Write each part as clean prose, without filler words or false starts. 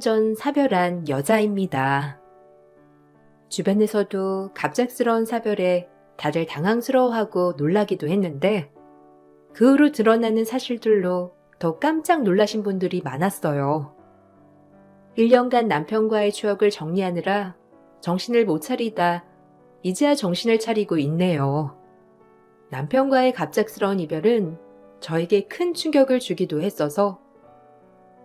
10년 전 사별한 여자입니다. 주변에서도 갑작스러운 사별에 다들 당황스러워하고 놀라기도 했는데 그 후로 드러나는 사실들로 더 깜짝 놀라신 분들이 많았어요. 1년간 남편과의 추억을 정리하느라 정신을 못 차리다 이제야 정신을 차리고 있네요. 남편과의 갑작스러운 이별은 저에게 큰 충격을 주기도 했어서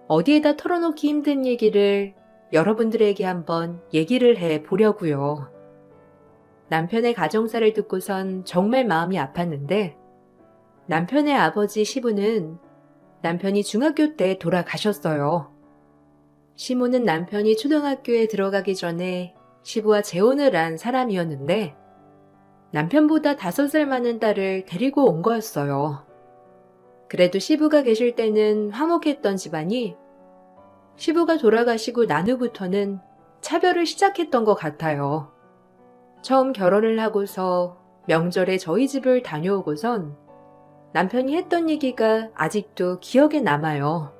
어디에다 털어놓기 힘든 얘기를 여러분들에게 한번 얘기를 해 보려고요. 남편의 가정사를 듣고선 정말 마음이 아팠는데 남편의 아버지 시부는 남편이 중학교 때 돌아가셨어요. 시모는 남편이 초등학교에 들어가기 전에 시부와 재혼을 한 사람이었는데 남편보다 5살 많은 딸을 데리고 온 거였어요. 그래도 시부가 계실 때는 화목했던 집안이 시부가 돌아가시고 난 후부터는 차별을 시작했던 것 같아요. 처음 결혼을 하고서 명절에 저희 집을 다녀오고선 남편이 했던 얘기가 아직도 기억에 남아요.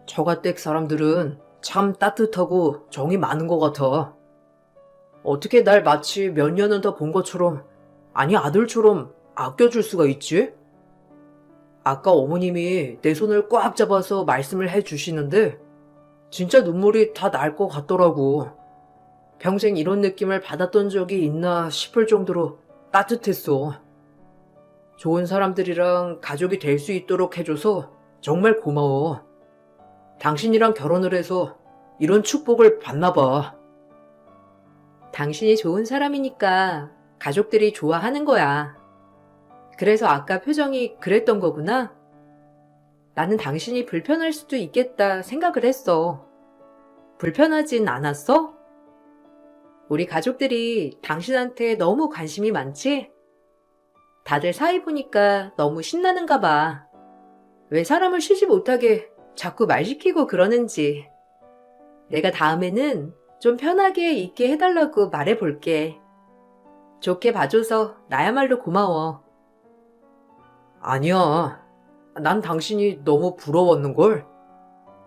처가댁 사람들은 참 따뜻하고 정이 많은 것 같아. 어떻게 날 마치 몇 년은 더 본 것처럼, 아니 아들처럼 아껴줄 수가 있지? 아까 어머님이 내 손을 꽉 잡아서 말씀을 해주시는데 진짜 눈물이 다 날 것 같더라고. 평생 이런 느낌을 받았던 적이 있나 싶을 정도로 따뜻했어. 좋은 사람들이랑 가족이 될 수 있도록 해줘서 정말 고마워. 당신이랑 결혼을 해서 이런 축복을 받나 봐. 당신이 좋은 사람이니까 가족들이 좋아하는 거야. 그래서 아까 표정이 그랬던 거구나. 나는 당신이 불편할 수도 있겠다 생각을 했어. 불편하진 않았어? 우리 가족들이 당신한테 너무 관심이 많지? 다들 사이 보니까 너무 신나는가 봐. 왜 사람을 쉬지 못하게 자꾸 말 시키고 그러는지. 내가 다음에는 좀 편하게 있게 해달라고 말해볼게. 좋게 봐줘서 나야말로 고마워. 아니야. 난 당신이 너무 부러웠는걸.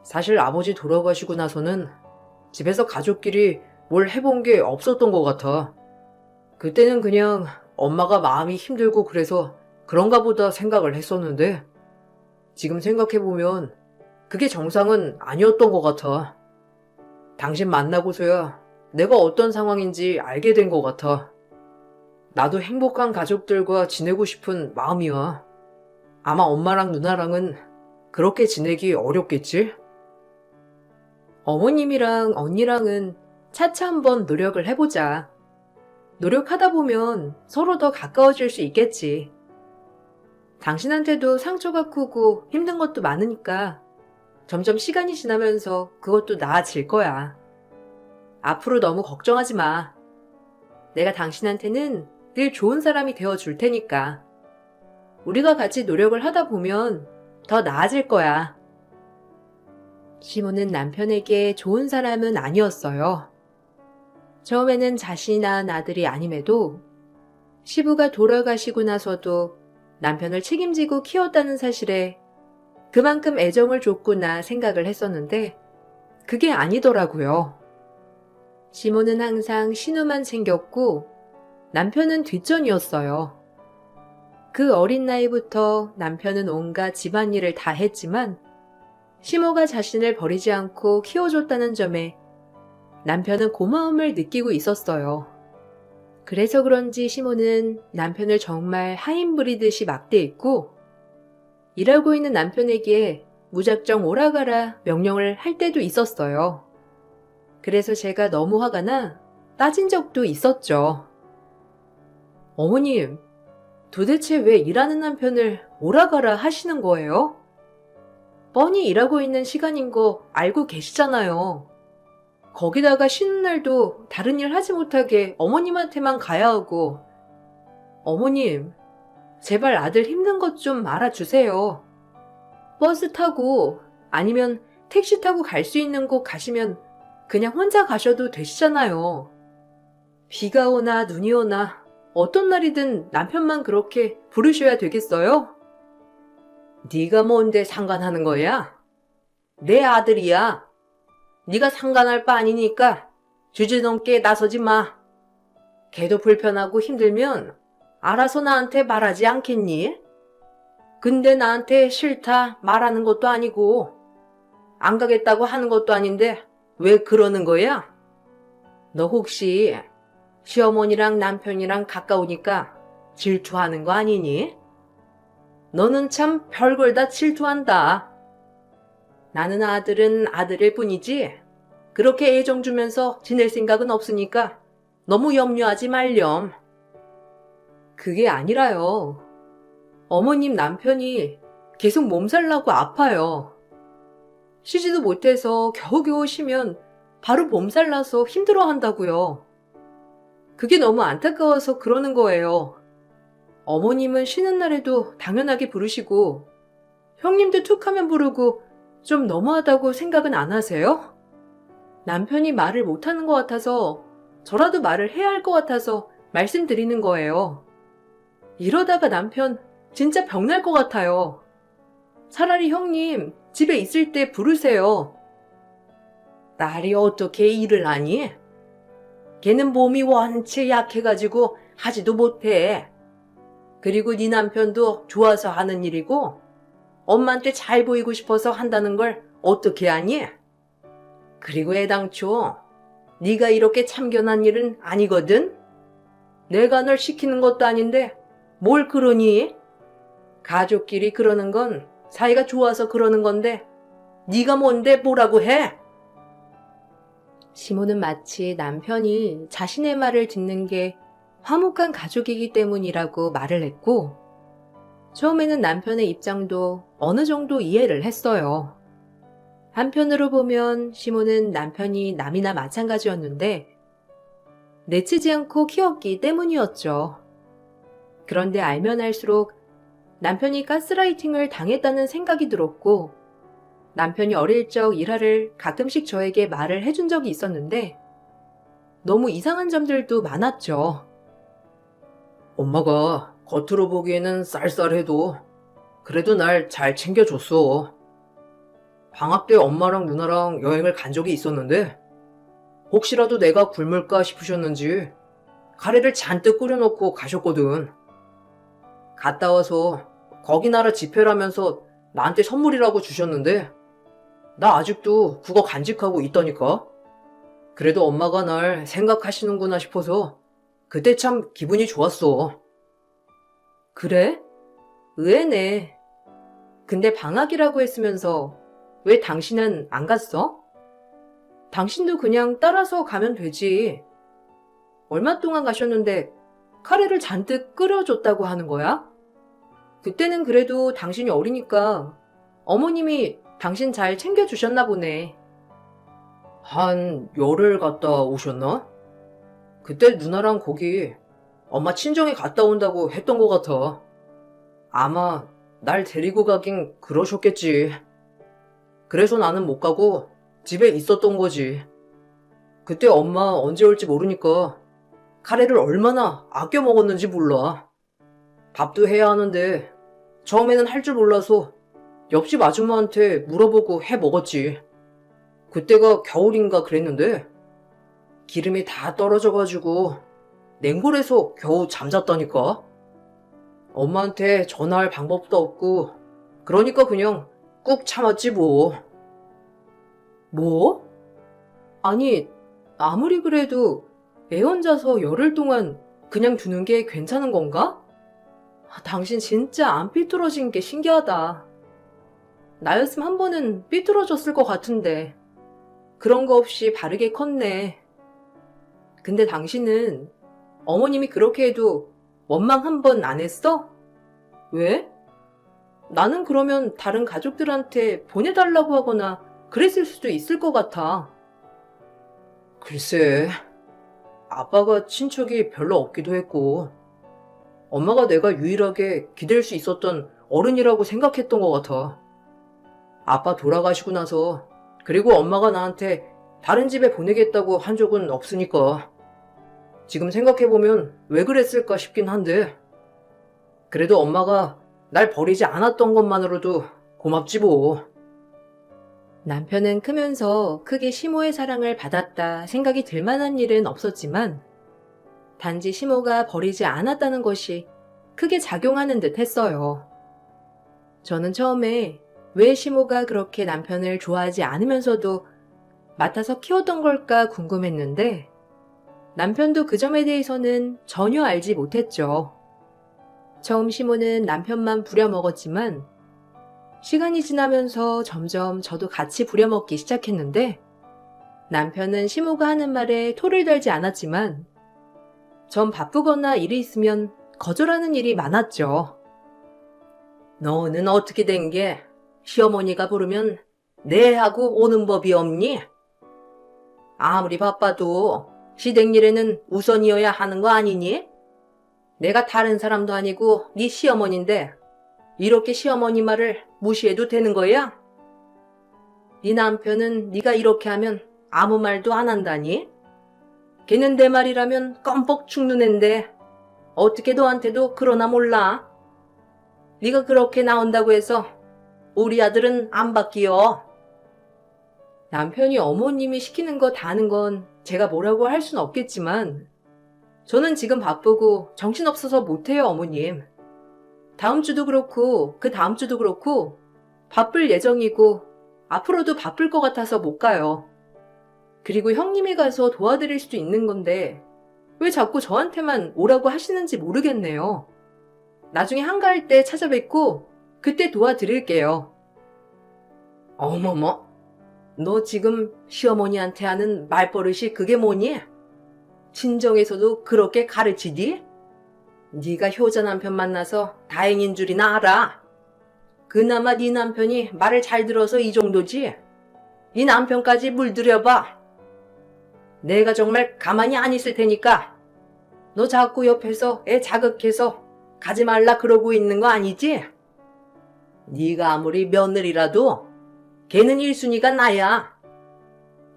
사실 아버지 돌아가시고 나서는 집에서 가족끼리 뭘 해본 게 없었던 것 같아. 그때는 그냥 엄마가 마음이 힘들고 그래서 그런가 보다 생각을 했었는데 지금 생각해보면 그게 정상은 아니었던 것 같아. 당신 만나고서야 내가 어떤 상황인지 알게 된 것 같아. 나도 행복한 가족들과 지내고 싶은 마음이야. 아마 엄마랑 누나랑은 그렇게 지내기 어렵겠지? 어머님이랑 언니랑은 차차 한번 노력을 해보자. 노력하다 보면 서로 더 가까워질 수 있겠지. 당신한테도 상처가 크고 힘든 것도 많으니까 점점 시간이 지나면서 그것도 나아질 거야. 앞으로 너무 걱정하지 마. 내가 당신한테는 늘 좋은 사람이 되어줄 테니까. 우리가 같이 노력을 하다 보면 더 나아질 거야. 시모는 남편에게 좋은 사람은 아니었어요. 처음에는 자신이 낳은 아들이 아님에도 시부가 돌아가시고 나서도 남편을 책임지고 키웠다는 사실에 그만큼 애정을 줬구나 생각을 했었는데 그게 아니더라고요. 시모는 항상 신우만 챙겼고 남편은 뒷전이었어요. 그 어린 나이부터 남편은 온갖 집안일을 다 했지만 시모가 자신을 버리지 않고 키워줬다는 점에 남편은 고마움을 느끼고 있었어요. 그래서 그런지 시모는 남편을 정말 하인 부리듯이 막대했고 일하고 있는 남편에게 무작정 오라가라 명령을 할 때도 있었어요. 그래서 제가 너무 화가 나 따진 적도 있었죠. 어머님, 도대체 왜 일하는 남편을 오라가라 하시는 거예요? 뻔히 일하고 있는 시간인 거 알고 계시잖아요. 거기다가 쉬는 날도 다른 일 하지 못하게 어머님한테만 가야 하고. 어머님, 제발 아들 힘든 것 좀 알아주세요. 버스 타고 아니면 택시 타고 갈 수 있는 곳 가시면 그냥 혼자 가셔도 되시잖아요. 비가 오나 눈이 오나 어떤 날이든 남편만 그렇게 부르셔야 되겠어요? 네가 뭔데 상관하는 거야? 내 아들이야. 네가 상관할 바 아니니까 주제넘게 나서지 마. 걔도 불편하고 힘들면 알아서 나한테 말하지 않겠니? 근데 나한테 싫다 말하는 것도 아니고 안 가겠다고 하는 것도 아닌데 왜 그러는 거야? 너 혹시 시어머니랑 남편이랑 가까우니까 질투하는 거 아니니? 너는 참 별걸 다 질투한다. 나는 아들은 아들일 뿐이지 그렇게 애정 주면서 지낼 생각은 없으니까 너무 염려하지 말렴. 그게 아니라요. 어머님 남편이 계속 몸살 나고 아파요. 쉬지도 못해서 겨우겨우 쉬면 바로 몸살 나서 힘들어 한다고요. 그게 너무 안타까워서 그러는 거예요. 어머님은 쉬는 날에도 당연하게 부르시고 형님도 툭 하면 부르고 좀 너무하다고 생각은 안 하세요? 남편이 말을 못하는 것 같아서 저라도 말을 해야 할 것 같아서 말씀드리는 거예요. 이러다가 남편 진짜 병날 것 같아요. 차라리 형님 집에 있을 때 부르세요. 딸이 어떻게 일을 하니? 걔는 몸이 원체 약해가지고 하지도 못해. 그리고 네 남편도 좋아서 하는 일이고 엄마한테 잘 보이고 싶어서 한다는 걸 어떻게 아니? 그리고 애당초 네가 이렇게 참견한 일은 아니거든? 내가 널 시키는 것도 아닌데 뭘 그러니? 가족끼리 그러는 건 사이가 좋아서 그러는 건데 네가 뭔데 뭐라고 해? 시모는 마치 남편이 자신의 말을 듣는 게 화목한 가족이기 때문이라고 말을 했고 처음에는 남편의 입장도 어느 정도 이해를 했어요. 한편으로 보면 시모는 남편이 남이나 마찬가지였는데 내치지 않고 키웠기 때문이었죠. 그런데 알면 알수록 남편이 가스라이팅을 당했다는 생각이 들었고 남편이 어릴 적 일화를 가끔씩 저에게 말을 해준 적이 있었는데 너무 이상한 점들도 많았죠. 엄마가 겉으로 보기에는 쌀쌀해도 그래도 날 잘 챙겨줬어. 방학 때 엄마랑 누나랑 여행을 간 적이 있었는데 혹시라도 내가 굶을까 싶으셨는지 카레를 잔뜩 끓여놓고 가셨거든. 갔다 와서 거기 나라 지폐라면서 나한테 선물이라고 주셨는데 나 아직도 그거 간직하고 있다니까. 그래도 엄마가 날 생각하시는구나 싶어서 그때 참 기분이 좋았어. 그래? 의외네. 근데 방학이라고 했으면서 왜 당신은 안 갔어? 당신도 그냥 따라서 가면 되지. 얼마 동안 가셨는데 카레를 잔뜩 끓여줬다고 하는 거야? 그때는 그래도 당신이 어리니까 어머님이 당신 잘 챙겨주셨나 보네. 한 열흘 갔다 오셨나? 그때 누나랑 거기 엄마 친정에 갔다 온다고 했던 것 같아. 아마 날 데리고 가긴 그러셨겠지. 그래서 나는 못 가고 집에 있었던 거지. 그때 엄마 언제 올지 모르니까 카레를 얼마나 아껴 먹었는지 몰라. 밥도 해야 하는데 처음에는 할 줄 몰라서 옆집 아줌마한테 물어보고 해 먹었지. 그때가 겨울인가 그랬는데 기름이 다 떨어져가지고 냉골에서 겨우 잠잤다니까. 엄마한테 전화할 방법도 없고 그러니까 그냥 꾹 참았지 뭐. 뭐? 아니, 아무리 그래도 애 혼자서 열흘 동안 그냥 두는 게 괜찮은 건가? 당신 진짜 안 삐뚤어진 게 신기하다. 나였으면 한 번은 삐뚤어졌을 것 같은데 그런 거 없이 바르게 컸네. 근데 당신은 어머님이 그렇게 해도 원망 한 번 안 했어? 왜? 나는 그러면 다른 가족들한테 보내달라고 하거나 그랬을 수도 있을 것 같아. 글쎄, 아빠가 친척이 별로 없기도 했고 엄마가 내가 유일하게 기댈 수 있었던 어른이라고 생각했던 것 같아. 아빠 돌아가시고 나서 그리고 엄마가 나한테 다른 집에 보내겠다고 한 적은 없으니까 지금 생각해보면 왜 그랬을까 싶긴 한데 그래도 엄마가 날 버리지 않았던 것만으로도 고맙지 뭐. 남편은 크면서 크게 시모의 사랑을 받았다 생각이 들 만한 일은 없었지만 단지 시모가 버리지 않았다는 것이 크게 작용하는 듯 했어요. 저는 처음에 왜 시모가 그렇게 남편을 좋아하지 않으면서도 맡아서 키웠던 걸까 궁금했는데 남편도 그 점에 대해서는 전혀 알지 못했죠. 처음 시모는 남편만 부려먹었지만 시간이 지나면서 점점 저도 같이 부려먹기 시작했는데 남편은 시모가 하는 말에 토를 달지 않았지만 전 바쁘거나 일이 있으면 거절하는 일이 많았죠. 너는 어떻게 된 게 시어머니가 부르면 네 하고 오는 법이 없니? 아무리 바빠도 시댁 일에는 우선이어야 하는 거 아니니? 내가 다른 사람도 아니고 네 시어머니인데 이렇게 시어머니 말을 무시해도 되는 거야? 네 남편은 네가 이렇게 하면 아무 말도 안 한다니? 걔는 내 말이라면 껌뻑 죽는 앤데 어떻게 너한테도 그러나 몰라? 네가 그렇게 나온다고 해서 우리 아들은 안 바뀌어. 남편이 어머님이 시키는 거 다 하는 건 제가 뭐라고 할 순 없겠지만 저는 지금 바쁘고 정신없어서 못해요, 어머님. 다음 주도 그렇고 그 다음 주도 그렇고 바쁠 예정이고 앞으로도 바쁠 것 같아서 못 가요. 그리고 형님이 가서 도와드릴 수도 있는 건데 왜 자꾸 저한테만 오라고 하시는지 모르겠네요. 나중에 한가할 때 찾아뵙고 그때 도와드릴게요. 어머머, 너 지금 시어머니한테 하는 말버릇이 그게 뭐니? 친정에서도 그렇게 가르치디? 네가 효자 남편 만나서 다행인 줄이나 알아. 그나마 네 남편이 말을 잘 들어서 이 정도지. 네 남편까지 물들여봐. 내가 정말 가만히 안 있을 테니까. 너 자꾸 옆에서 애 자극해서 가지 말라 그러고 있는 거 아니지? 네가 아무리 며느리라도 걔는 1순위가 나야.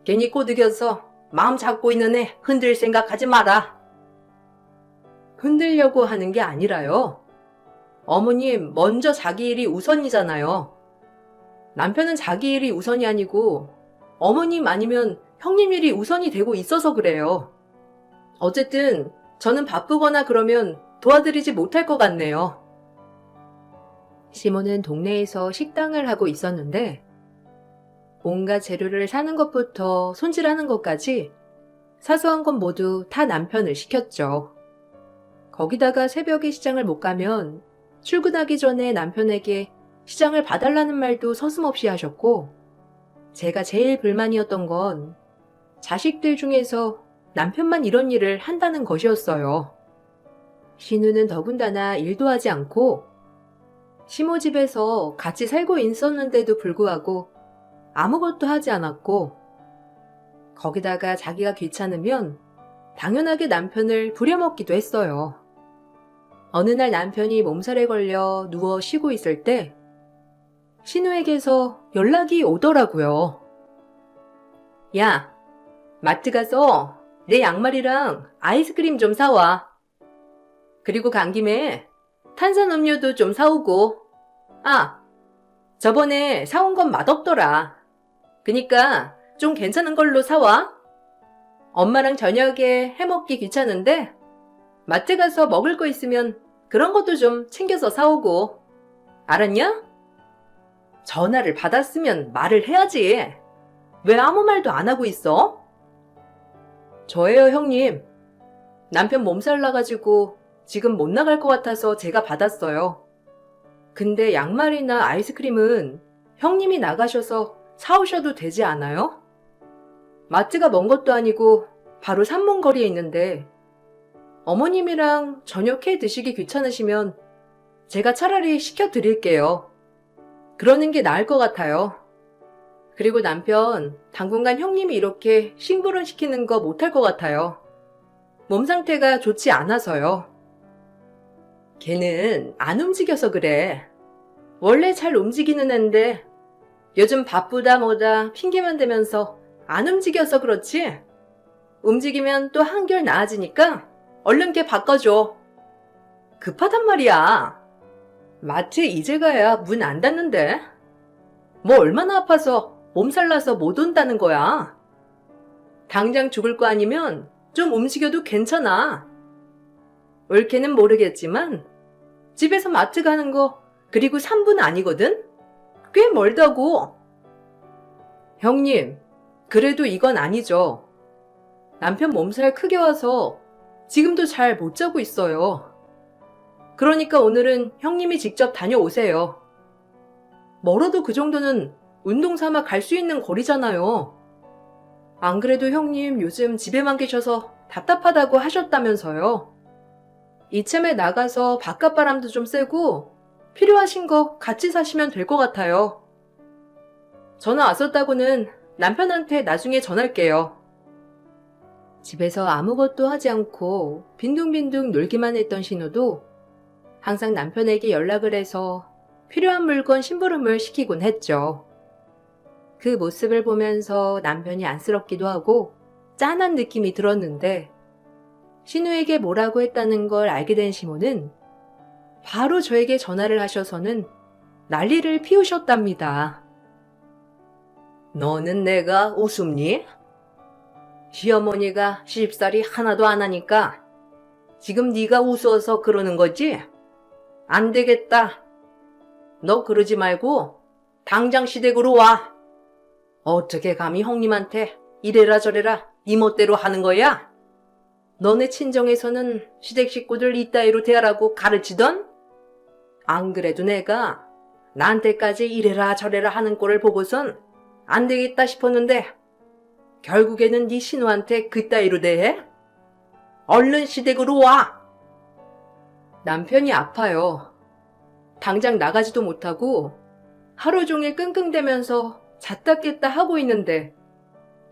괜히 꼬드겨서 마음 잡고 있는 애 흔들 생각하지 마라. 흔들려고 하는 게 아니라요. 어머님, 먼저 자기 일이 우선이잖아요. 남편은 자기 일이 우선이 아니고 어머님 아니면 형님 일이 우선이 되고 있어서 그래요. 어쨌든 저는 바쁘거나 그러면 도와드리지 못할 것 같네요. 시모는 동네에서 식당을 하고 있었는데 온갖 재료를 사는 것부터 손질하는 것까지 사소한 건 모두 다 남편을 시켰죠. 거기다가 새벽에 시장을 못 가면 출근하기 전에 남편에게 시장을 봐달라는 말도 서슴없이 하셨고 제가 제일 불만이었던 건 자식들 중에서 남편만 이런 일을 한다는 것이었어요. 신우는 더군다나 일도 하지 않고 시모 집에서 같이 살고 있었는데도 불구하고 아무것도 하지 않았고 거기다가 자기가 귀찮으면 당연하게 남편을 부려먹기도 했어요. 어느 날 남편이 몸살에 걸려 누워 쉬고 있을 때 신우에게서 연락이 오더라고요. 야, 마트 가서 내 양말이랑 아이스크림 좀 사와. 그리고 간 김에 탄산음료도 좀 사오고. 아, 저번에 사온 건 맛없더라. 그니까 좀 괜찮은 걸로 사와. 엄마랑 저녁에 해먹기 귀찮은데 마트 가서 먹을 거 있으면 그런 것도 좀 챙겨서 사오고. 알았냐? 전화를 받았으면 말을 해야지. 왜 아무 말도 안 하고 있어? 저예요, 형님. 남편 몸살 나가지고 지금 못 나갈 것 같아서 제가 받았어요. 근데 양말이나 아이스크림은 형님이 나가셔서 사오셔도 되지 않아요? 마트가 먼 것도 아니고 바로 삼문거리에 있는데 어머님이랑 저녁 해 드시기 귀찮으시면 제가 차라리 시켜드릴게요. 그러는 게 나을 것 같아요. 그리고 남편 당분간 형님이 이렇게 심부름 시키는 거 못할 것 같아요. 몸 상태가 좋지 않아서요. 걔는 안 움직여서 그래. 원래 잘 움직이는 앤데 요즘 바쁘다 뭐다 핑계만 대면서 안 움직여서 그렇지. 움직이면 또 한결 나아지니까 얼른 걔 바꿔줘. 급하단 말이야. 마트 이제 가야 문 안 닫는데. 뭐 얼마나 아파서 몸살나서 못 온다는 거야. 당장 죽을 거 아니면 좀 움직여도 괜찮아. 옳게는 모르겠지만 집에서 마트 가는 거 그리고 3분 아니거든? 꽤 멀다고. 형님, 그래도 이건 아니죠. 남편 몸살 크게 와서 지금도 잘 못 자고 있어요. 그러니까 오늘은 형님이 직접 다녀오세요. 멀어도 그 정도는 운동 삼아 갈 수 있는 거리잖아요. 안 그래도 형님 요즘 집에만 계셔서 답답하다고 하셨다면서요. 이참에 나가서 바깥바람도 좀 쐬고 필요하신 거 같이 사시면 될 것 같아요. 전화 왔었다고는 남편한테 나중에 전할게요. 집에서 아무것도 하지 않고 빈둥빈둥 놀기만 했던 신우도 항상 남편에게 연락을 해서 필요한 물건 심부름을 시키곤 했죠. 그 모습을 보면서 남편이 안쓰럽기도 하고 짠한 느낌이 들었는데 신우에게 뭐라고 했다는 걸 알게 된 시모는 바로 저에게 전화를 하셔서는 난리를 피우셨답니다. 너는 내가 웃음니? 시어머니가 시집살이 하나도 안 하니까 지금 네가 웃어서 그러는 거지? 안 되겠다. 너 그러지 말고 당장 시댁으로 와. 어떻게 감히 형님한테 이래라 저래라 네 멋대로 하는 거야? 너네 친정에서는 시댁 식구들 이따위로 대하라고 가르치던? 안 그래도 내가 나한테까지 이래라 저래라 하는 꼴을 보고선 안 되겠다 싶었는데 결국에는 네 신우한테 그따위로 대해? 얼른 시댁으로 와! 남편이 아파요. 당장 나가지도 못하고 하루 종일 끙끙대면서 잤다 깼다 하고 있는데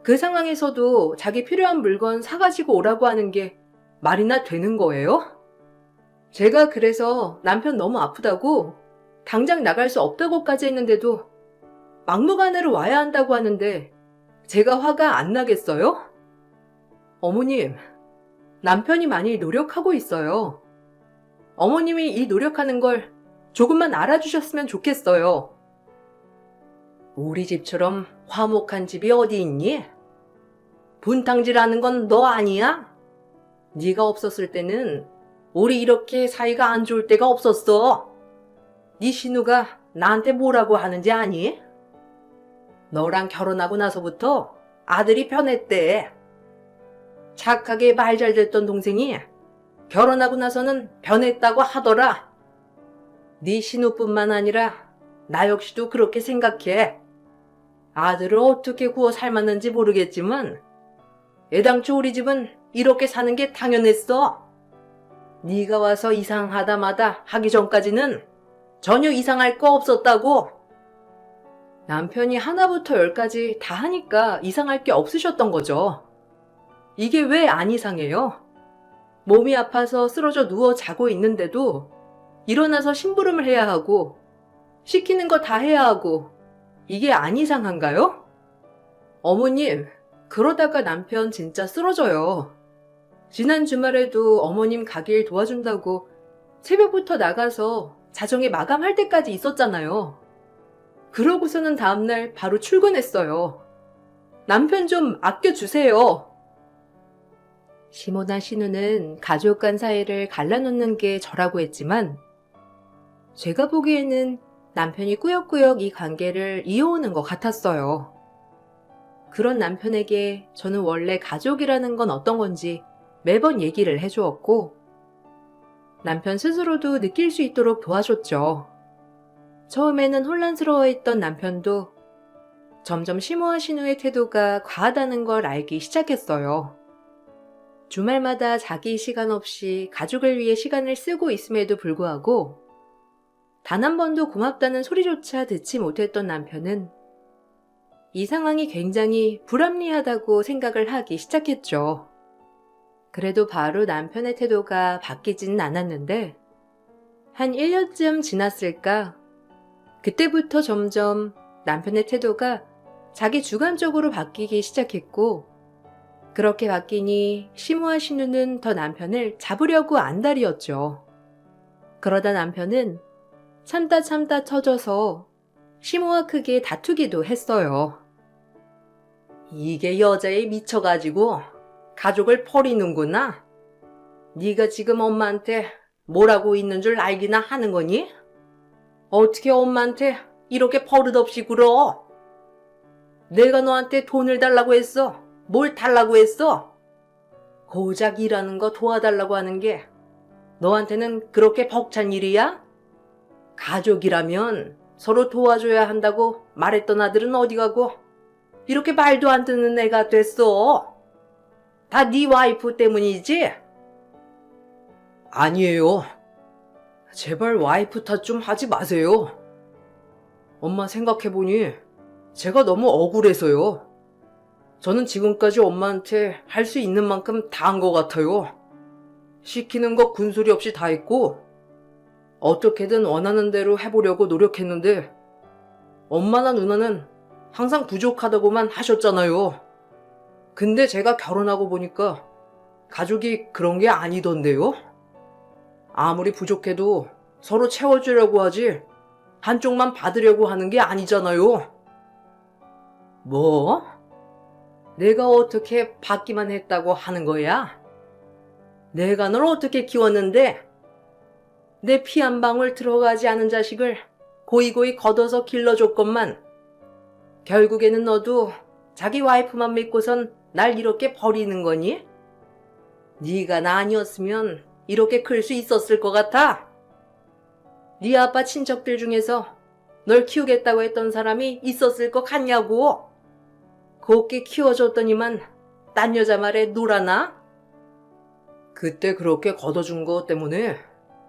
그 상황에서도 자기 필요한 물건 사가지고 오라고 하는 게 말이나 되는 거예요? 제가 그래서 남편 너무 아프다고 당장 나갈 수 없다고까지 했는데도 막무가내로 와야 한다고 하는데 제가 화가 안 나겠어요? 어머님, 남편이 많이 노력하고 있어요. 어머님이 이 노력하는 걸 조금만 알아주셨으면 좋겠어요. 우리 집처럼 화목한 집이 어디 있니? 분탕질하는 건 너 아니야? 네가 없었을 때는 우리 이렇게 사이가 안 좋을 때가 없었어. 네 신우가 나한테 뭐라고 하는지 아니? 너랑 결혼하고 나서부터 아들이 변했대. 착하게 말 잘 듣던 동생이 결혼하고 나서는 변했다고 하더라. 네 신우뿐만 아니라 나 역시도 그렇게 생각해. 아들을 어떻게 구워 삶았는지 모르겠지만 애당초 우리 집은 이렇게 사는 게 당연했어. 네가 와서 이상하다마다 하기 전까지는 전혀 이상할 거 없었다고. 남편이 하나부터 열까지 다 하니까 이상할 게 없으셨던 거죠. 이게 왜 안 이상해요? 몸이 아파서 쓰러져 누워 자고 있는데도 일어나서 심부름을 해야 하고 시키는 거 다 해야 하고 이게 안 이상한가요? 어머님, 그러다가 남편 진짜 쓰러져요. 지난 주말에도 어머님 가게일 도와준다고 새벽부터 나가서 자정에 마감할 때까지 있었잖아요. 그러고서는 다음날 바로 출근했어요. 남편 좀 아껴주세요. 시모나 신우는 가족 간 사이를 갈라놓는 게 저라고 했지만 제가 보기에는 남편이 꾸역꾸역 이 관계를 이어오는 것 같았어요. 그런 남편에게 저는 원래 가족이라는 건 어떤 건지 매번 얘기를 해주었고 남편 스스로도 느낄 수 있도록 도와줬죠. 처음에는 혼란스러워했던 남편도 점점 시모와 신우의 태도가 과하다는 걸 알기 시작했어요. 주말마다 자기 시간 없이 가족을 위해 시간을 쓰고 있음에도 불구하고 단 한 번도 고맙다는 소리조차 듣지 못했던 남편은 이 상황이 굉장히 불합리하다고 생각을 하기 시작했죠. 그래도 바로 남편의 태도가 바뀌지는 않았는데 한 1년쯤 지났을까? 그때부터 점점 남편의 태도가 자기 주관적으로 바뀌기 시작했고 그렇게 바뀌니 시모와 신우는 더 남편을 잡으려고 안달이었죠. 그러다 남편은 참다 터져서 시모와 크게 다투기도 했어요. 이게 여자에 미쳐가지고 가족을 버리는구나. 네가 지금 엄마한테 뭐라고 있는 줄 알기나 하는 거니? 어떻게 엄마한테 이렇게 버릇없이 굴어? 내가 너한테 돈을 달라고 했어. 뭘 달라고 했어? 고작 일하는 거 도와달라고 하는 게 너한테는 그렇게 벅찬 일이야? 가족이라면 서로 도와줘야 한다고 말했던 아들은 어디 가고 이렇게 말도 안 듣는 애가 됐어. 다 네 와이프 때문이지? 아니에요. 제발 와이프 탓 좀 하지 마세요. 엄마 생각해보니 제가 너무 억울해서요. 저는 지금까지 엄마한테 할 수 있는 만큼 다 한 것 같아요. 시키는 거 군소리 없이 다 했고 어떻게든 원하는 대로 해보려고 노력했는데 엄마나 누나는 항상 부족하다고만 하셨잖아요. 근데 제가 결혼하고 보니까 가족이 그런 게 아니던데요? 아무리 부족해도 서로 채워주려고 하지 한쪽만 받으려고 하는 게 아니잖아요. 뭐? 내가 어떻게 받기만 했다고 하는 거야? 내가 널 어떻게 키웠는데? 내 피 한 방울 들어가지 않은 자식을 고이고이 걷어서 길러줬건만 결국에는 너도 자기 와이프만 믿고선 날 이렇게 버리는 거니? 네가 나 아니었으면 이렇게 클 수 있었을 것 같아? 네 아빠 친척들 중에서 널 키우겠다고 했던 사람이 있었을 것 같냐고? 곱게 키워줬더니만 딴 여자 말에 놀아나? 그때 그렇게 걷어준 거 때문에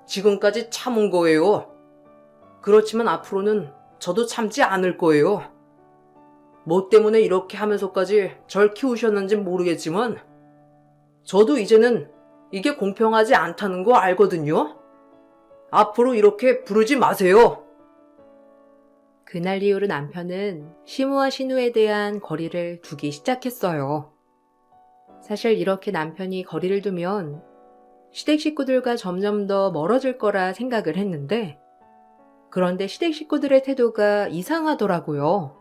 지금까지 참은 거예요. 그렇지만 앞으로는 저도 참지 않을 거예요. 뭐 때문에 이렇게 하면서까지 절 키우셨는진 모르겠지만 저도 이제는 이게 공평하지 않다는 거 알거든요. 앞으로 이렇게 부르지 마세요. 그날 이후로 남편은 시무와 신우에 대한 거리를 두기 시작했어요. 사실 이렇게 남편이 거리를 두면 시댁 식구들과 점점 더 멀어질 거라 생각을 했는데 그런데 시댁 식구들의 태도가 이상하더라고요.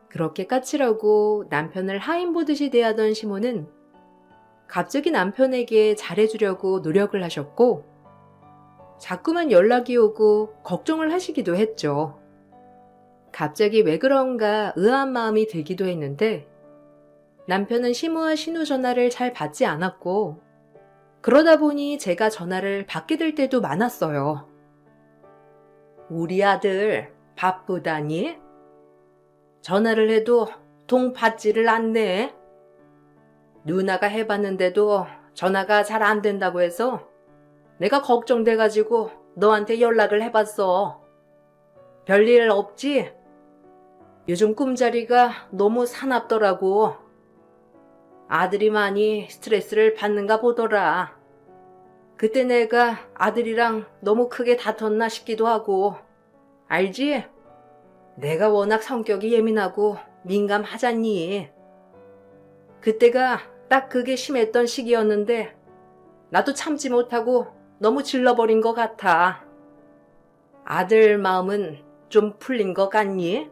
그렇게 까칠하고 남편을 하인 보듯이 대하던 시모는 갑자기 남편에게 잘해주려고 노력을 하셨고 자꾸만 연락이 오고 걱정을 하시기도 했죠. 갑자기 왜 그런가 의아한 마음이 들기도 했는데 남편은 시무와 신우 전화를 잘 받지 않았고 그러다 보니 제가 전화를 받게 될 때도 많았어요. 우리 아들 바쁘다니? 전화를 해도 통 받지를 않네. 누나가 해봤는데도 전화가 잘 안 된다고 해서 내가 걱정돼가지고 너한테 연락을 해봤어. 별일 없지? 요즘 꿈자리가 너무 사납더라고. 아들이 많이 스트레스를 받는가 보더라. 그때 내가 아들이랑 너무 크게 다퉜나 싶기도 하고. 알지? 내가 워낙 성격이 예민하고 민감하잖니. 그때가 딱 그게 심했던 시기였는데 나도 참지 못하고 너무 질러버린 것 같아. 아들 마음은 좀 풀린 것 같니?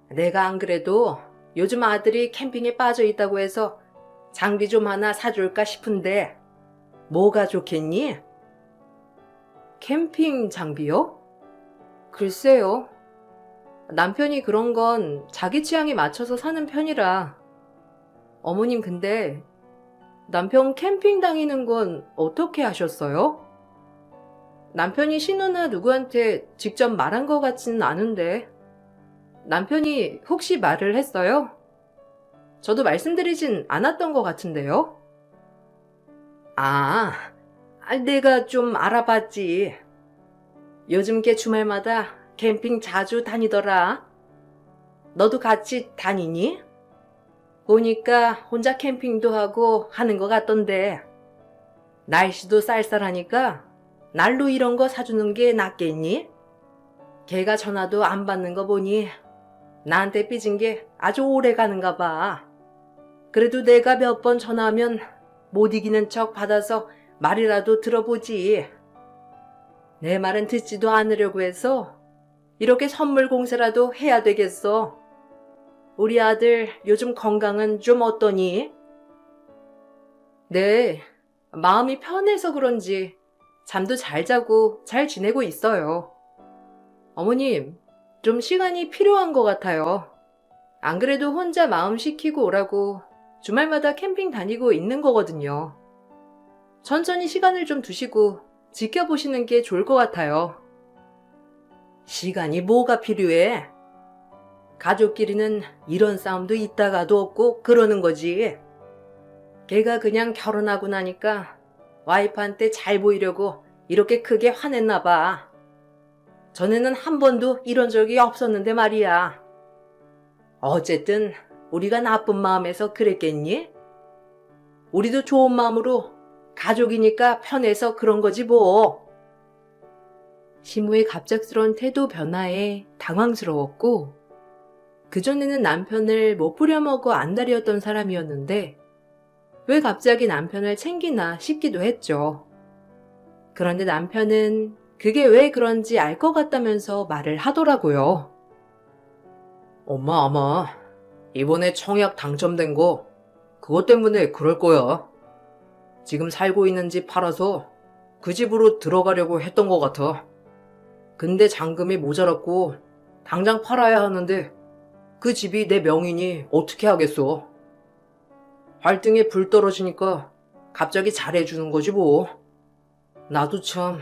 내가 안 그래도 요즘 아들이 캠핑에 빠져 있다고 해서 장비 좀 하나 사줄까 싶은데 뭐가 좋겠니? 캠핑 장비요? 글쎄요. 남편이 그런 건 자기 취향에 맞춰서 사는 편이라. 어머님 근데 남편 캠핑 다니는 건 어떻게 하셨어요? 남편이 신우나 누구한테 직접 말한 것 같지는 않은데 남편이 혹시 말을 했어요? 저도 말씀드리진 않았던 것 같은데요. 내가 좀 알아봤지. 요즘 개 주말마다 캠핑 자주 다니더라. 너도 같이 다니니? 보니까 혼자 캠핑도 하고 하는 것 같던데. 날씨도 쌀쌀하니까 난로 이런 거 사주는 게 낫겠니? 걔가 전화도 안 받는 거 보니 나한테 삐진 게 아주 오래 가는가 봐. 그래도 내가 몇 번 전화하면 못 이기는 척 받아서 말이라도 들어보지. 내 말은 듣지도 않으려고 해서 이렇게 선물 공세라도 해야 되겠어. 우리 아들 요즘 건강은 좀 어떠니? 네, 마음이 편해서 그런지 잠도 잘 자고 잘 지내고 있어요. 어머님, 좀 시간이 필요한 것 같아요. 안 그래도 혼자 마음 식히고 오라고 주말마다 캠핑 다니고 있는 거거든요. 천천히 시간을 좀 두시고 지켜보시는 게 좋을 것 같아요. 시간이 뭐가 필요해? 가족끼리는 이런 싸움도 있다가도 없고 그러는 거지. 걔가 그냥 결혼하고 나니까 와이프한테 잘 보이려고 이렇게 크게 화냈나 봐. 전에는 한 번도 이런 적이 없었는데 말이야. 어쨌든 우리가 나쁜 마음에서 그랬겠니? 우리도 좋은 마음으로 가족이니까 편해서 그런 거지 뭐. 시무의 갑작스러운 태도 변화에 당황스러웠고 그전에는 남편을 못 부려먹어 안달이었던 사람이었는데 왜 갑자기 남편을 챙기나 싶기도 했죠. 그런데 남편은 그게 왜 그런지 알 것 같다면서 말을 하더라고요. 엄마 아마 이번에 청약 당첨된 거 그것 때문에 그럴 거야. 지금 살고 있는 집 팔아서 그 집으로 들어가려고 했던 것 같아. 근데 잔금이 모자랐고 당장 팔아야 하는데 그 집이 내 명의니 어떻게 하겠어. 발등에 불 떨어지니까 갑자기 잘해주는 거지 뭐. 나도 참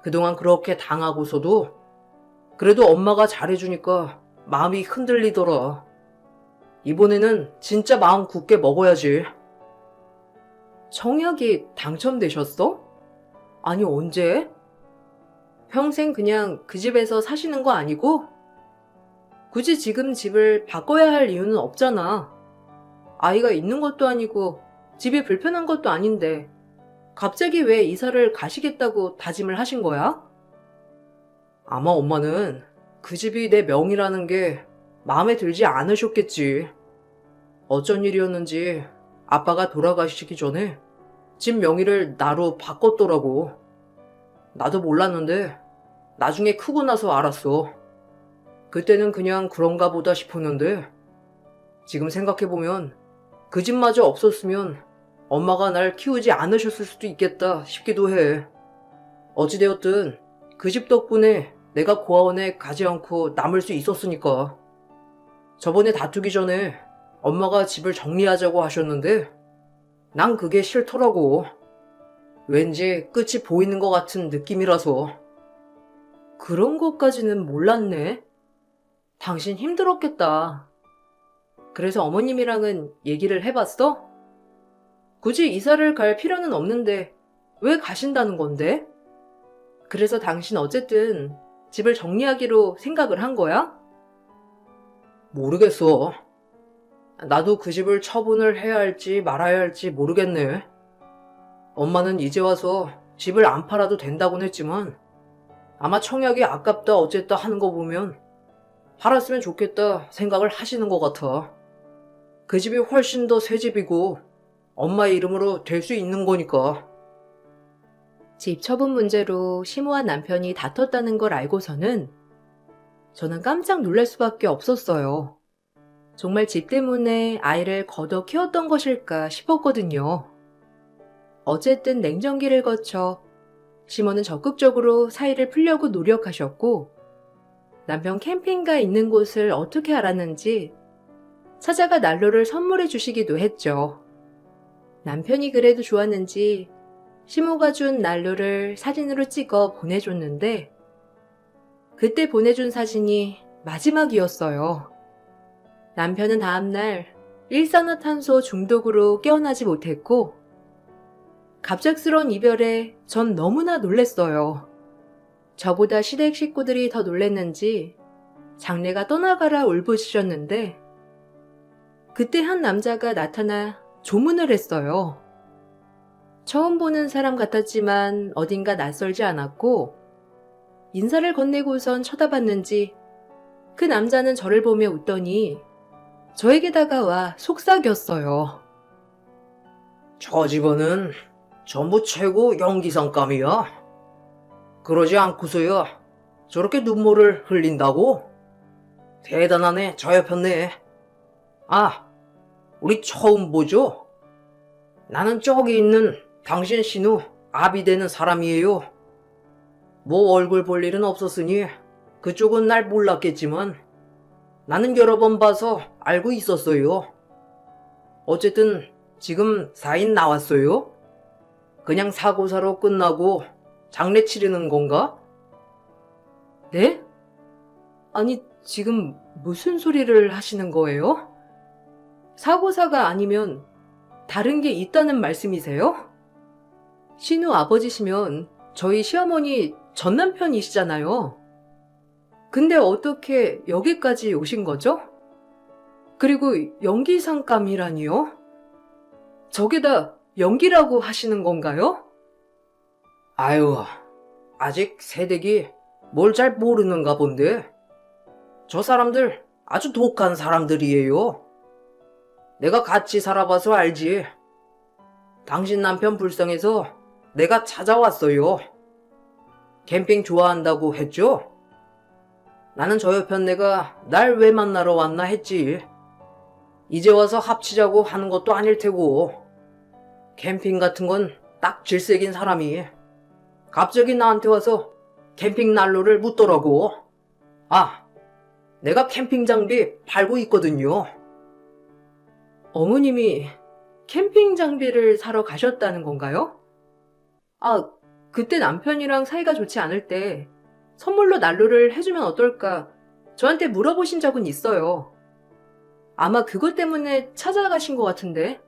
그동안 그렇게 당하고서도 그래도 엄마가 잘해주니까 마음이 흔들리더라. 이번에는 진짜 마음 굳게 먹어야지. 청약이 당첨되셨어? 아니 언제? 평생 그냥 그 집에서 사시는 거 아니고? 굳이 지금 집을 바꿔야 할 이유는 없잖아. 아이가 있는 것도 아니고 집이 불편한 것도 아닌데 갑자기 왜 이사를 가시겠다고 다짐을 하신 거야? 아마 엄마는 그 집이 내 명이라는 게 마음에 들지 않으셨겠지. 어쩐 일이었는지 아빠가 돌아가시기 전에 집 명의를 나로 바꿨더라고. 나도 몰랐는데 나중에 크고 나서 알았어. 그때는 그냥 그런가 보다 싶었는데 지금 생각해보면 그 집마저 없었으면 엄마가 날 키우지 않으셨을 수도 있겠다 싶기도 해. 어찌되었든 그 집 덕분에 내가 고아원에 가지 않고 남을 수 있었으니까. 저번에 다투기 전에 엄마가 집을 정리하자고 하셨는데 난 그게 싫더라고. 왠지 끝이 보이는 것 같은 느낌이라서. 그런 것까지는 몰랐네. 당신 힘들었겠다. 그래서 어머님이랑은 얘기를 해봤어? 굳이 이사를 갈 필요는 없는데 왜 가신다는 건데? 그래서 당신 어쨌든 집을 정리하기로 생각을 한 거야? 모르겠어. 나도 그 집을 처분을 해야 할지 말아야 할지 모르겠네. 엄마는 이제 와서 집을 안 팔아도 된다곤 했지만 아마 청약이 아깝다 어쨌다 하는 거 보면 팔았으면 좋겠다 생각을 하시는 것 같아. 그 집이 훨씬 더 새 집이고 엄마의 이름으로 될 수 있는 거니까. 집 처분 문제로 시모와 남편이 다퉜다는 걸 알고서는 저는 깜짝 놀랄 수밖에 없었어요. 정말 집 때문에 아이를 걷어 키웠던 것일까 싶었거든요. 어쨌든 냉정기를 거쳐 시모는 적극적으로 사이를 풀려고 노력하셨고 남편 캠핑가 있는 곳을 어떻게 알았는지 찾아가 난로를 선물해 주시기도 했죠. 남편이 그래도 좋았는지 시모가 준 난로를 사진으로 찍어 보내줬는데 그때 보내준 사진이 마지막이었어요. 남편은 다음날 일산화탄소 중독으로 깨어나지 못했고 갑작스러운 이별에 전 너무나 놀랬어요. 저보다 시댁 식구들이 더 놀랬는지 장례가 떠나가라 울부짖었는데 그때 한 남자가 나타나 조문을 했어요. 처음 보는 사람 같았지만 어딘가 낯설지 않았고 인사를 건네고선 쳐다봤는지 그 남자는 저를 보며 웃더니 저에게 다가와 속삭였어요. 저 집안은 전부 최고 연기상감이야. 그러지 않고서야 저렇게 눈물을 흘린다고? 대단하네, 저 옆였네. 아, 우리 처음 보죠? 나는 저기 있는 당신 신우 아비 되는 사람이에요. 뭐 얼굴 볼 일은 없었으니 그쪽은 날 몰랐겠지만 나는 여러 번 봐서 알고 있었어요. 어쨌든 지금 사인 나왔어요? 그냥 사고사로 끝나고 장례 치르는 건가? 네? 아니, 지금 무슨 소리를 하시는 거예요? 사고사가 아니면 다른 게 있다는 말씀이세요? 신우 아버지시면 저희 시어머니 전 남편이시잖아요. 근데 어떻게 여기까지 오신 거죠? 그리고 연기상감이라니요? 저게다 연기라고 하시는 건가요? 아유, 아직 새댁이 뭘 잘 모르는가 본데. 저 사람들 아주 독한 사람들이에요. 내가 같이 살아봐서 알지. 당신 남편 불쌍해서 내가 찾아왔어요. 캠핑 좋아한다고 했죠? 나는 저 여편네가 날 왜 만나러 왔나 했지. 이제 와서 합치자고 하는 것도 아닐 테고. 캠핑 같은 건 딱 질색인 사람이 갑자기 나한테 와서 캠핑 난로를 묻더라고. 아, 내가 캠핑 장비 팔고 있거든요. 어머님이 캠핑 장비를 사러 가셨다는 건가요? 아, 그때 남편이랑 사이가 좋지 않을 때 선물로 난로를 해주면 어떨까 저한테 물어보신 적은 있어요. 아마 그것 때문에 찾아가신 것 같은데.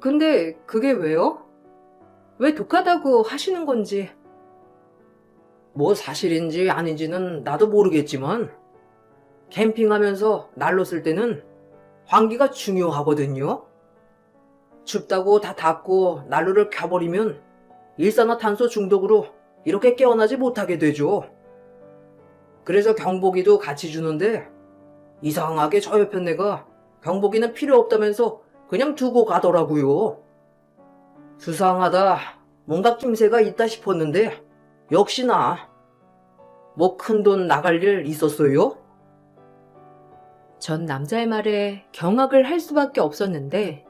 근데 그게 왜요? 왜 독하다고 하시는 건지. 뭐 사실인지 아닌지는 나도 모르겠지만 캠핑하면서 난로 쓸 때는 환기가 중요하거든요. 춥다고 다 닫고 난로를 켜버리면 일산화탄소 중독으로 이렇게 깨어나지 못하게 되죠. 그래서 경보기도 같이 주는데 이상하게 저 여편네가 경보기는 필요 없다면서 그냥 두고 가더라고요. 수상하다. 뭔가 낌새가 있다 싶었는데 역시나. 뭐 큰돈 나갈 일 있었어요? 전 남자의 말에 경악을 할 수밖에 없었는데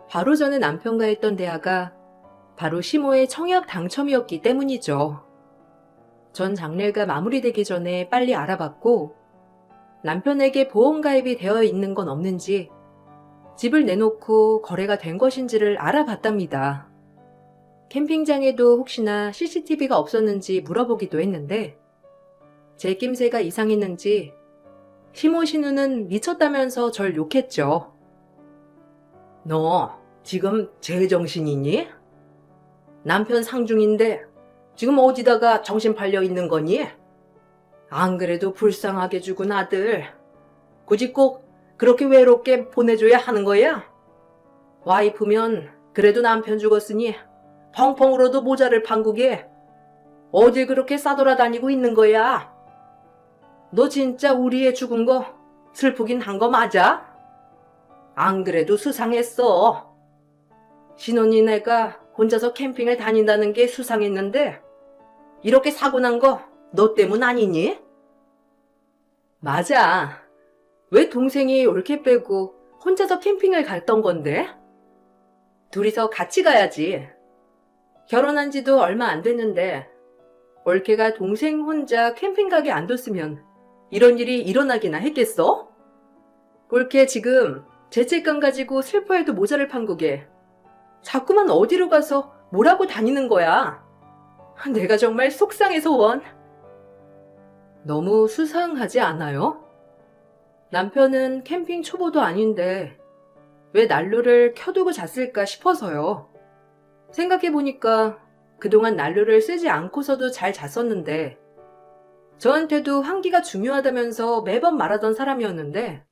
바로 전에 남편과 했던 대화가 바로 시모의 청약 당첨이었기 때문이죠. 전 장례가 마무리되기 전에 빨리 알아봤고 남편에게 보험 가입이 되어 있는 건 없는지 집을 내놓고 거래가 된 것인지를 알아봤답니다. 캠핑장에도 혹시나 CCTV가 없었는지 물어보기도 했는데 제 낌새가 이상했는지 시모 신우는 미쳤다면서 절 욕했죠. 너 지금 제정신이니? 남편 상중인데 지금 어디다가 정신 팔려 있는 거니? 안 그래도 불쌍하게 죽은 아들 굳이 꼭 그렇게 외롭게 보내줘야 하는 거야? 와이프면 그래도 남편 죽었으니 펑펑 울어도 모자를 판국에 어딜 그렇게 싸돌아다니고 있는 거야? 너 진짜 우리 애 죽은 거 슬프긴 한 거 맞아? 안 그래도 수상했어. 신혼이네가 혼자서 캠핑을 다닌다는 게 수상했는데 이렇게 사고 난 거 너 때문 아니니? 맞아. 왜 동생이 올케 빼고 혼자서 캠핑을 갔던 건데? 둘이서 같이 가야지. 결혼한 지도 얼마 안 됐는데 올케가 동생 혼자 캠핑 가게 안 뒀으면 이런 일이 일어나기나 했겠어? 올케 지금 죄책감 가지고 슬퍼해도 모자를 판국에 자꾸만 어디로 가서 뭐라고 다니는 거야. 내가 정말 속상해서 원. 너무 수상하지 않아요? 남편은 캠핑 초보도 아닌데 왜 난로를 켜두고 잤을까 싶어서요. 생각해보니까 그동안 난로를 쓰지 않고서도 잘 잤었는데 저한테도 환기가 중요하다면서 매번 말하던 사람이었는데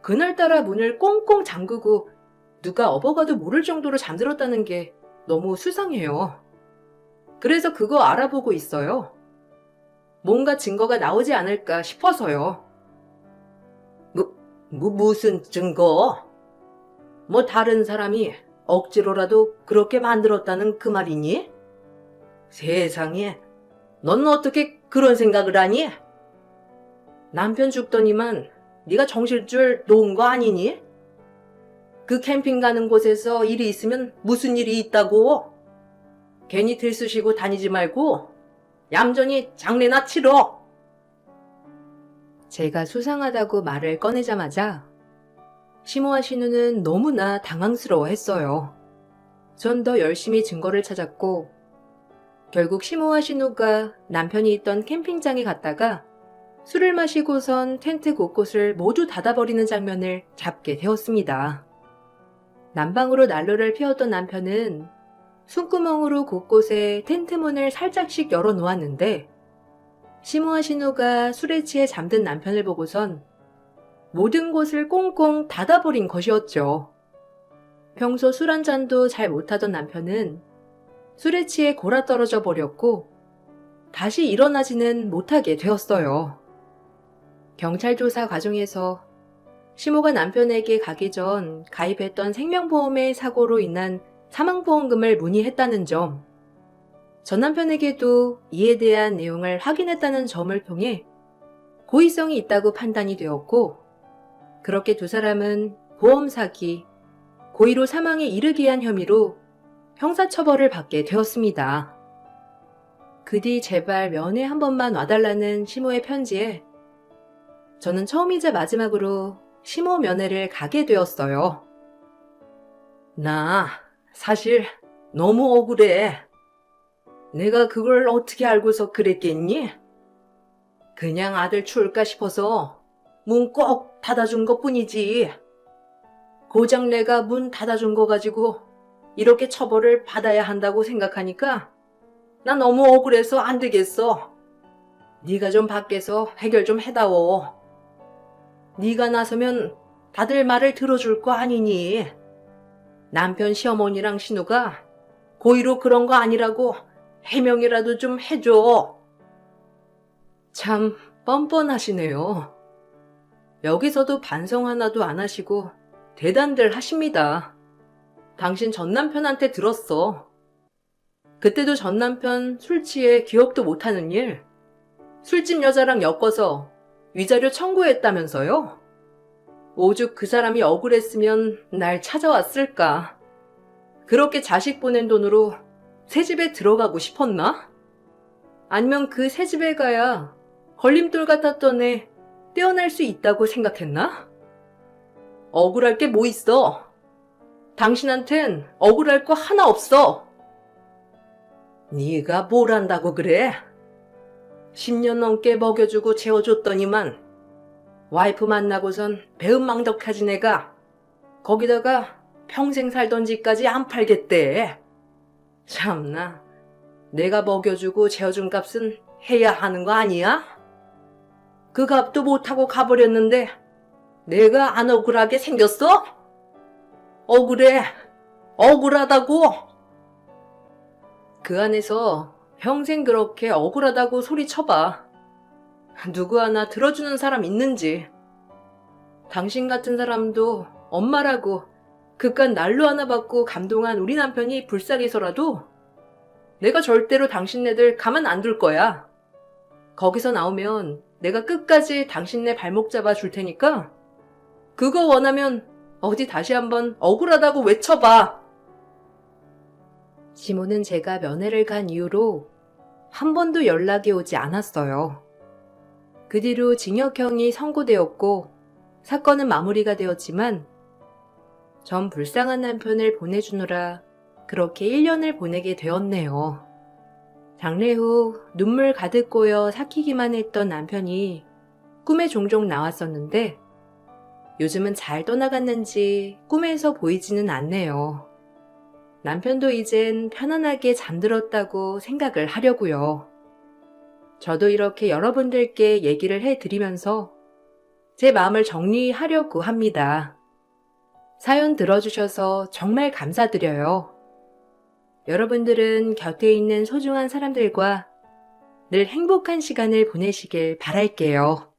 그날따라 문을 꽁꽁 잠그고 누가 업어가도 모를 정도로 잠들었다는 게 너무 수상해요. 그래서 그거 알아보고 있어요. 뭔가 증거가 나오지 않을까 싶어서요. 무슨 증거? 뭐 다른 사람이 억지로라도 그렇게 만들었다는 그 말이니? 세상에, 넌 어떻게 그런 생각을 하니? 남편 죽더니만 네가 정신줄 놓은 거 아니니? 그 캠핑 가는 곳에서 일이 있으면 무슨 일이 있다고? 괜히 들쑤시고 다니지 말고 얌전히 장례나 치러. 제가 수상하다고 말을 꺼내자마자 시모와 신우는 너무나 당황스러워했어요. 전 더 열심히 증거를 찾았고 결국 시모와 신우가 남편이 있던 캠핑장에 갔다가 술을 마시고선 텐트 곳곳을 모두 닫아버리는 장면을 잡게 되었습니다. 난방으로 난로를 피웠던 남편은 숨구멍으로 곳곳에 텐트 문을 살짝씩 열어놓았는데 시모와 신우가 술에 취해 잠든 남편을 보고선 모든 곳을 꽁꽁 닫아버린 것이었죠. 평소 술 한 잔도 잘 못하던 남편은 술에 취해 골아떨어져 버렸고 다시 일어나지는 못하게 되었어요. 경찰 조사 과정에서 시모가 남편에게 가기 전 가입했던 생명보험의 사고로 인한 사망보험금을 문의했다는 점, 전 남편에게도 이에 대한 내용을 확인했다는 점을 통해 고의성이 있다고 판단이 되었고, 그렇게 두 사람은 보험 사기, 고의로 사망에 이르게 한 혐의로 형사처벌을 받게 되었습니다. 그 뒤 제발 면회 한 번만 와달라는 시모의 편지에 저는 처음이자 마지막으로 시모 면회를 가게 되었어요. 나 사실 너무 억울해. 내가 그걸 어떻게 알고서 그랬겠니? 그냥 아들 추울까 싶어서 문 꼭 닫아준 것 뿐이지. 고작 내가 문 닫아준 거 가지고 이렇게 처벌을 받아야 한다고 생각하니까 나 너무 억울해서 안 되겠어. 네가 좀 밖에서 해결 좀 해다오. 네가 나서면 다들 말을 들어줄 거 아니니. 남편 시어머니랑 신우가 고의로 그런 거 아니라고 해명이라도 좀 해줘. 참 뻔뻔하시네요. 여기서도 반성 하나도 안 하시고 대단들 하십니다. 당신 전 남편한테 들었어. 그때도 전 남편 술 취해 기억도 못하는 일, 술집 여자랑 엮어서 위자료 청구했다면서요? 오죽 그 사람이 억울했으면 날 찾아왔을까? 그렇게 자식 보낸 돈으로 새 집에 들어가고 싶었나? 아니면 그 새 집에 가야 걸림돌 같았던 애 떼어낼 수 있다고 생각했나? 억울할 게 뭐 있어? 당신한텐 억울할 거 하나 없어. 네가 뭘 안다고 그래? 10년 넘게 먹여주고 재워줬더니만 와이프 만나고선 배은망덕하지 내가 거기다가 평생 살던 집까지 안 팔겠대. 참나, 내가 먹여주고 재워준 값은 해야 하는 거 아니야? 그 값도 못하고 가버렸는데 내가 안 억울하게 생겼어? 억울해. 억울하다고. 그 안에서 평생 그렇게 억울하다고 소리쳐봐. 누구 하나 들어주는 사람 있는지. 당신 같은 사람도 엄마라고 그깟 난로 하나 받고 감동한 우리 남편이 불쌍해서라도 내가 절대로 당신네들 가만 안 둘 거야. 거기서 나오면 내가 끝까지 당신네 발목 잡아 줄 테니까 그거 원하면 어디 다시 한번 억울하다고 외쳐봐. 시모는 제가 면회를 간 이후로 한 번도 연락이 오지 않았어요. 그 뒤로 징역형이 선고되었고 사건은 마무리가 되었지만 전 불쌍한 남편을 보내주느라 그렇게 1년을 보내게 되었네요. 장례 후 눈물 가득 고여 삭히기만 했던 남편이 꿈에 종종 나왔었는데 요즘은 잘 떠나갔는지 꿈에서 보이지는 않네요. 남편도 이젠 편안하게 잠들었다고 생각을 하려고요. 저도 이렇게 여러분들께 얘기를 해드리면서 제 마음을 정리하려고 합니다. 사연 들어주셔서 정말 감사드려요. 여러분들은 곁에 있는 소중한 사람들과 늘 행복한 시간을 보내시길 바랄게요.